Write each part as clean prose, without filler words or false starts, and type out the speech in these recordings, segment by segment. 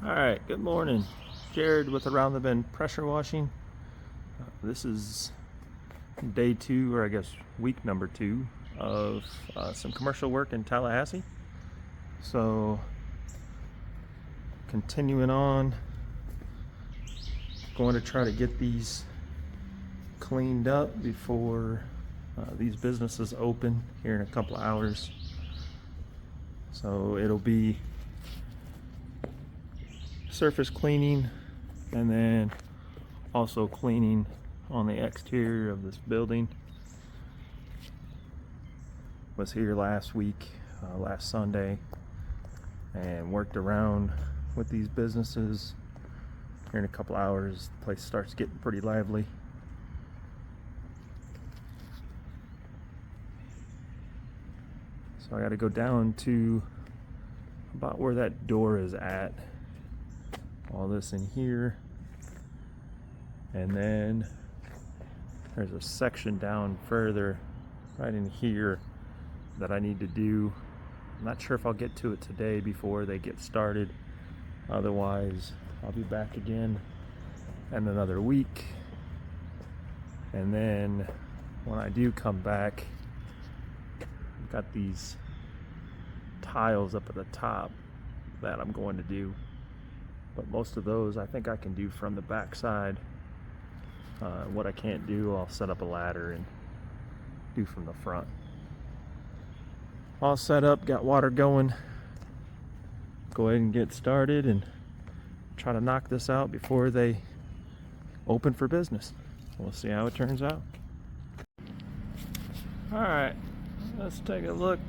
Alright, good morning. Jared with Around the Bend Pressure Washing. This is day 2, or I guess week number 2 of some commercial work in Tallahassee. So, continuing on, going to try to get these cleaned up before these businesses open here in a couple of hours. So it'll be surface cleaning and then also cleaning on the exterior of this building. Was here last week, last Sunday, and worked around with these businesses. Here in a couple hours the place starts getting pretty lively. So I got to go down to about where that door is at. All this in here, and then there's a section down further right in here that I need to do. I'm not sure if I'll get to it today before they get started. Otherwise I'll be back again in another week, and then when I do come back, I've got these tiles up at the top that I'm going to do. But most of those I think I can do from the back side. What I can't do, I'll set up a ladder and do from the front. All set up, got water going. Go ahead and get started and try to knock this out before they open for business. We'll see how it turns out. Alright, let's take a look.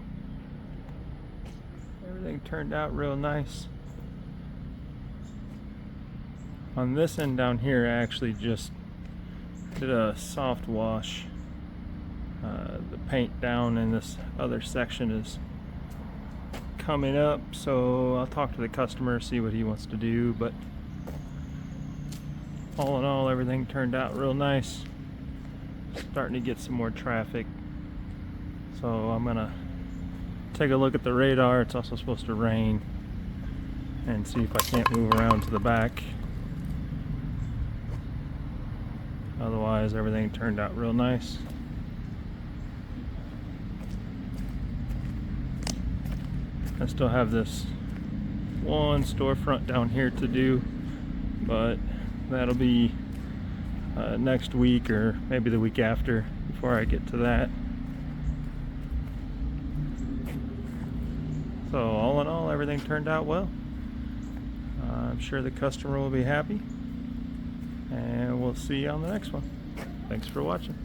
Everything turned out real nice. On this end down here, I actually just did a soft wash. The paint down in this other section is coming up, so I'll talk to the customer, see what he wants to do. But all in all, everything turned out real nice. Starting to get some more traffic, so I'm gonna take a look at the radar. It's also supposed to rain, and see if I can't move around to the back. Otherwise, everything turned out real nice. I still have this one storefront down here to do, but that'll be next week or maybe the week after before I get to that. So all in all, everything turned out well. I'm sure the customer will be happy. And we'll see you on the next one. Thanks for watching.